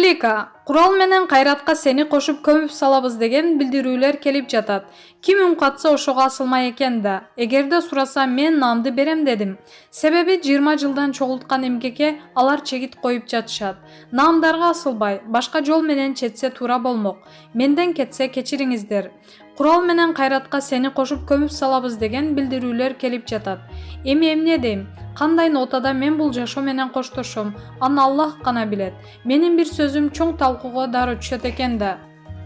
Анжелика, курал менен кайратка сени кошуп көмүп салабыз деген билдирүүлөр келип жатат. Ким үн катса ошого асылмай экен да. Эгерде сураса мен наамды берем дедим. Себеби 20 жылдан чогулткан эмгекке алар чегит коюп жатышат. Наамдарга асылбай, башка жол менен четсе туура болмок. Менден кетсе кечириңиздер. Курал менен кайратка сени кошуп көмүп салабыз деген билдирүүлөр келип жатат. Эми эмне дейм? Кандай нотада мен бул жашоо менен коштошом, аны Аллах гана билет. Менин бир сөзүм чоң талкууга дароо түшөт экен да.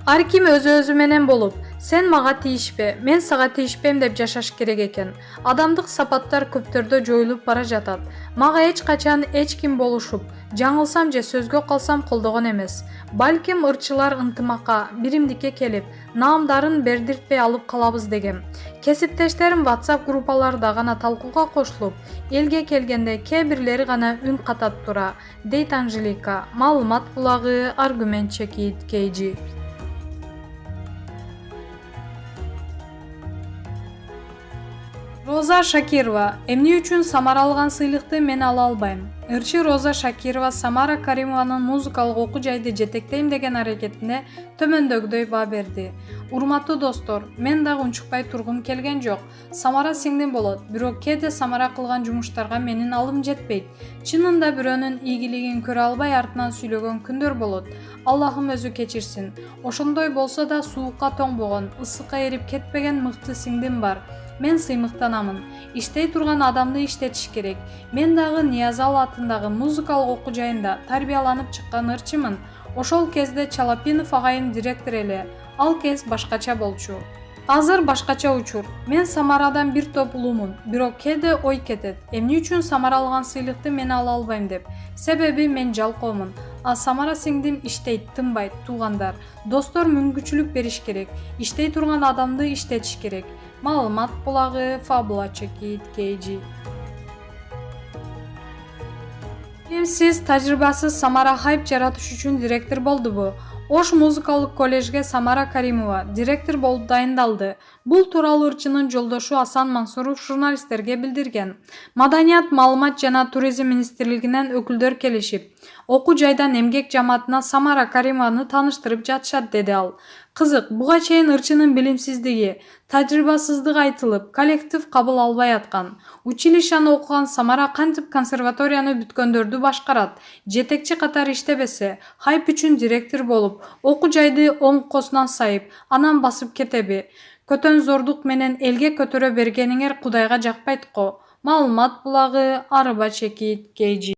Ар ким өзү менен болуп, сен мага тийишпе, мен сага тийишпем деп жашаш керек экен. Адамдык сапаттар көптөрдө жоюлуп бара жатат. Мага эч качан эч ким болушуп, жаңылсам же сөзгө калсам колдогон эмес. Балким ырчылар ынтымакка, биримдикке келип, наамдарын бердиртпей алып калабыз дегем. Кесиптештерим WhatsApp группаларда гана талкууга кошулуп, элге келгенде кээ бирлери гана үн катат тура, дейт Анжелика. Маалымат булагы, аргумент чекит, KG. Роза Шакирова, эмне үчүн Самара алган сыйлыкты мен ала албайм? Ырчы Роза Шакирова Самара Каримованын музыкалык окуу жайды жетектейм деген аракетине төмөндөгүдөй баа берди. Урматтуу достор, мен дагы унчукпай тургум келген жок. Самара сиңдим болот, бирок кээде Самара кылган жумуштарга менин алым жетпейт. Чынында бирөөнүн ийгилигин көрө албай артынан сүйлөгөн күндөр болот. Аллахым өзү кечирсин. Ошондой болсо да суукка тоңбогон, ысыкка эрип кетпеген мыкты сиңдим бар. Мен сыймыктанамын. Иштей турган адамды иштетиш керек. Мен дагы Ниязал атындагы музыкалык окуу жайында тарбияланып чыккан ырчымын. Ошол кезде Чалапинов агайым директор эле. Ал кез башкача болчу. Азыр башкача учур. Мен Самарадан бир топ улумун, бирок кээде ой кетет. Эмне үчүн Самара алган сыйлыкты мен ала албайм деп. Себеби мен жалкоомун. А Самара сиңдим иштейт, тынбайт, туугандар. Достор мүмкүнчүлүк бериш керек. Иштей турган адамды иштетиш керек. Маалымат булагы, Фабула чекит, KG. Билимсиз, тажрыйбасыз Самара хайп жаратыш үчүн директор болдубу? Ош музыкалык коллежге Самара Каримова директор болуп дайындалды. Бул тууралуу ырчынын жолдошу Асан Мансуров журналисттерге билдирген. Маданият, маалымат жана туризм министрлигинен өкүлдөр келишип, окуу жайдан эмгек жамаатына Самара Каримованы тааныштырып жатышат, деди ал. Кызык, буга чейин ырчынын билимсиздиги, тажрыйбасыздыгы айтылып, коллектив кабыл албай аткан. Училищаны окуган Самара кантип консерваторияны бүткөндөрдү башкарат, жетекчи катары иштебесе, хайп үчүн директор болуп, окуу жайды оңкосунан сайып, анан басып кетеби? Көтөнзордук менен элге көтөрө бергениңер Кудайга жакпайт го. Маалымат булагы, Арыба чекит, KG.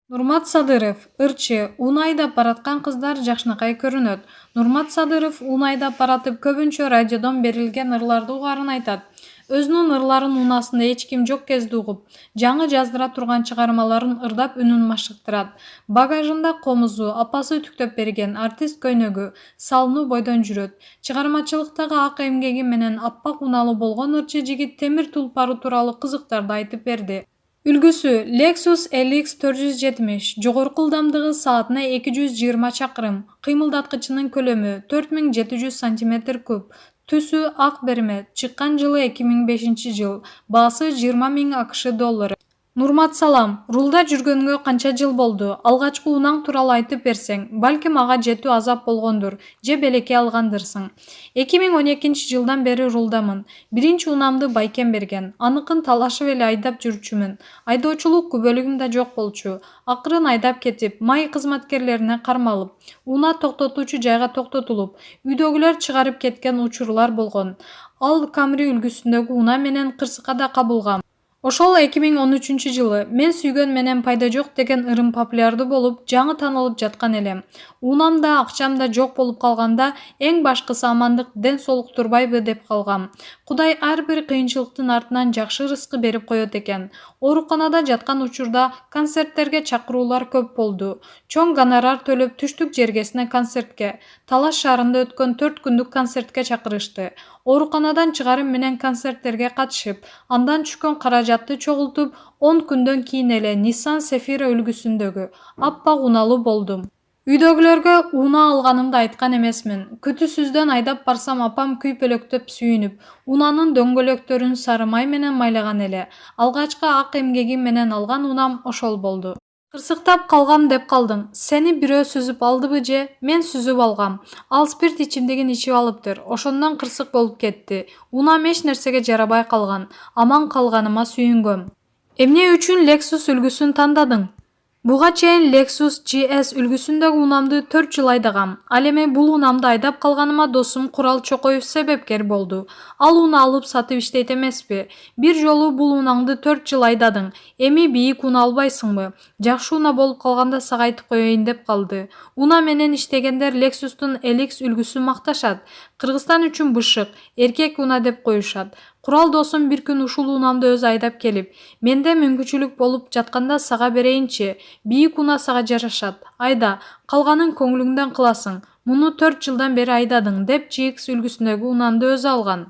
Нурмат Садыров, ырчы, уун айдап бараткан кыздар жакшынакай көрүнөт. Нурмат Садыров уун айдап баратып көбүнчө радиодон берилген ырларды угаарын айтат. Өзүнүн ырларын унаасында эч ким жок кезде угуп, жаңы жаздыра турган чыгармаларын ырдап үнүн машыктырат. Багажында комузу, апасы түктөп берген артист көйнөгү, салынуу бойдон жүрөт. Чыгармачылыктагы ак эмгеги менен аппак унаалуу болгон ырчы жигит темир тулпары тууралуу кызыктарды айтып берди. Үлгүсү Lexus LX 470, жогорку ылдамдыгы саатына 220 чакырым, кыймылдаткычынын көлөмү 4700 см3, түсү ак берме, чыккан жылы 2005 жыл, баасы 20 000 АКШ доллары. Нурмат салам, рулда жүргөнгө канча жыл болду? Алгачкы унаң тууралуу айтып берсең, балким ага жетүү азап болгондур, же белекке алгандырсың. 2012 жылдан бери рулдамын. Биринчи унамды байкем берген. Аныкын талашып эле айдап жүрчүмүн. Айдоочулук күбөлүгүм да жок болчу. Акырын айдап кетип, май кызматкерлерине кармалып, унаа токтотуучу жайга токтотулуп, үйдөгүлөр чыгарып кеткен учурлар болгон. Ал Камри үлгүсүндөгү унаа менен кырсыкка да кабылгам. Ошол 2013 жылы мен сүйгөн менен пайда жок деген ырым популярдуу болуп, жаңы таанылып жаткан элем. Унам да, акчам да жок болуп калганда, эң башкысы амандык, ден соолук турбайбы деп калгам. Кудай ар бир кыйынчылыктын артынан жакшы рызкы берип коет экен. Ооруканада жаткан учурда концерттерге чакыруулар көп болду. Чоң гонорар төлөп түштүк жергесине концертке, Талаш шаарында өткөн 4 күндүк концертке чакырышты. Ооруканадан чыгарым менен концерттерге катышып, андан түшкөн каражатты чогултуп, 10 күндөн кийин эле Nissan Safira үлгүсүндөгү аппак унаалуу болдум. Үйдөгүлөргө уна алганымды айткан эмесмин. Күтүүсүздөн айдап барсам апам күйпөлөктөп сүйүнүп, унанын дөңгөлөктөрүн сары май менен майлаган эле. Алгачкы ак эмгегим менен алган унам ошол болду. Кырсыктап калгам деп калдың. Сени бирөө сүзүп алдыбы же? Мен сүзүп алгам. Ал спирт ичимдигин ичип алыптыр. Ошондон кырсык болуп кетти. Унам эч нерсеге жарабай калган. Аман калганыма сүйүнгөм. Эмне үчүн Lexus үлгүсүн тандадың? Буга чейин Lexus GS үлгүсүндөгү унамды 4 жыл айдагам. Ал эми бул унамды айдап калганыма досум Курал Чокоев себепкер болду. Ал уна алып сатып иштейт эмеспи? Бир жолу бул унаңды 4 жыл айдадың. Эми бийик уна албайсыңбы? Жакшы уна болуп калганда сага айтып коеюн деп калды. Уна менен иштегендер Lexustун LX үлгүсүн макташат. Кыргызстан үчүн бышык, эркек уна деп коюшат. Курал досум бир күн ушул унамды өзү айдап келип, менде мүмкүнчүлүк болуп жатканда сага берейинчи. Бийик уна сага жарашат. Айда, калганын көңүлүңдөн кыласың. Муну 4 жылдан бери айдадың деп GX үлгүсүндөгү унанды өзү алган.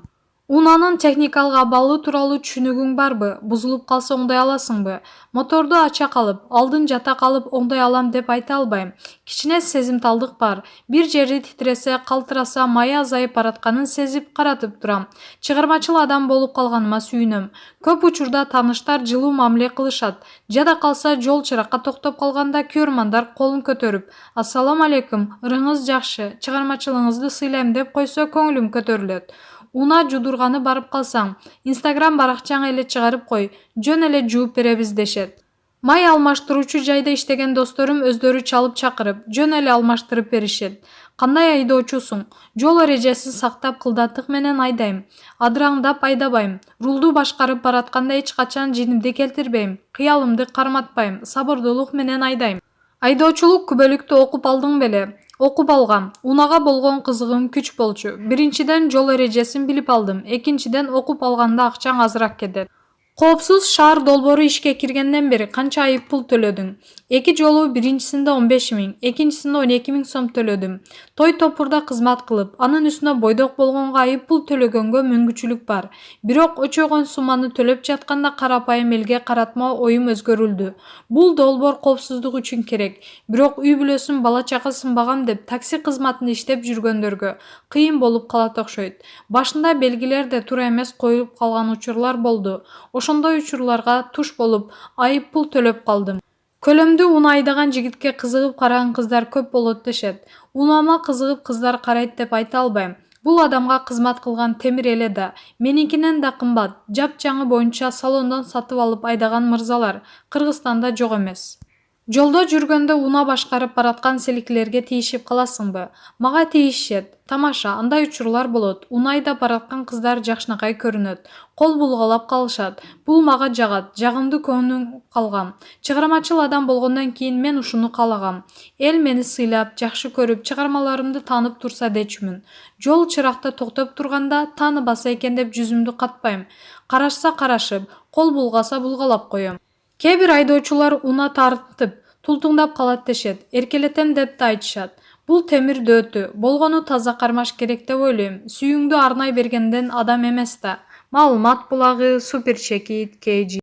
Унанын техникалык абалы тууралуу түшүнүгүң барбы? Бузулуп калса оңдой аласыңбы? Моторду ача калып, алдын жата калып оңдой алам деп айта албайм. Кичине сезимталдык бар. Бир жери титресе, калтыраса, майы азайып баратканын сезип каратып турам. Чыгармачыл адам болуп калганыма сүйүнөм. Көп учурда тааныштар жылуу мамиле кылышат. Жада калса жол чыракка токтоп калганда көрмандар колун көтөрүп, «Ассаламу алейкум, ырыңыз жакшы, чыгармачылыгыңызды сыйлайм» деп койсо көңүлүм көтөрүлөт. Уна жудурганы барып калсаң, Instagram баракчаң эле чыгарып кой, жөн эле жууп беребиз дешет. Май алмаштыруучу жайда иштеген досторум өздөрү чалып чакырып, жөн эле алмаштырып беришет. Кандай айдоочусуң? Жол эрежесин сактап кылдаттык менен айдайм. Адыраңдап айдабайм. Рулду башкарып баратканда эч качан жинимди келтирбейм. Кыялымды карматпайм. Сабырдуулук менен айдайм. Айдоочулук күбөлүктү окуп алдың беле? Окуп алгам. Унага болгон кызыгым күч болчу. Биринчиден жол эрежесин билип алдым. Экинчиден окуп алганда акчаң азыраак кетет. Коопсуз шаар долбоору ишке киргенден бери канча айып пул төлөдүң? 2 жолу, биринчисинде 15 000, экинчисинде 12 000 сом төлөдүм. Той топурда кызмат кылып, анын үстүнө бойдок болгонго айып пул төлөгөнгө мүмкүнчүлүк бар. Бирок өчөгөн сумманы төлөп жатканда карапайым элге каратма оюм өзгөрүлдү. Бул долбоор коопсуздук үчүн керек. Бирок үй бүлөсүн, бала чакасын багам деп такси кызматында иштеп жүргөндөргө кыйын болуп калат окшойт. Башында белгилер да туура эмес коюлуп калган учурлар болду. Ошондой учурларга туш болуп, айып пул төлөп калдым. Көлөмдүү уна айдаган жигитке кызыгып караган кыздар көп болот дешет. Унама кызыгып кыздар карайт деп айта албайм. Бул адамга кызмат кылган темир эле да, меникинен да кымбат. Жапжаңы боюнча салондон сатып алып айдаган мырзалар Кыргызстанда жок эмес. Жолдо жүргөндө уна башкарып бараткан селикилерге тийишип каласыңбы? Мага тийишет. Тамаша, андай учурлар болот. Уна айдап бараткан кыздар жакшынакай көрүнөт. Кол булгалап калышат. Бул мага жагат. Жагымдуу көңүл калгам. Чыгармачыл адам болгондон кийин мен ушуну каалагам. Эл мени сыйлап, жакшы көрүп, чыгармаларымды таанып турса дечүмүн. Жол чыракта токтоп турганда тааныбаса экен деп жүзүмдү катпайм. Карашса карашып, кол булгаса булгалап коем. Кээ бир айдоочулар уна тартып, тултуңдап калат дешет. Эркелетем деп да айтышат. Бул темир дөөтү. Болгону таза кармаш керек деп ойлойм. Сүйүүңдү арнай бергенден адам эмес да. Маалымат булагы, Суперчекит, KG.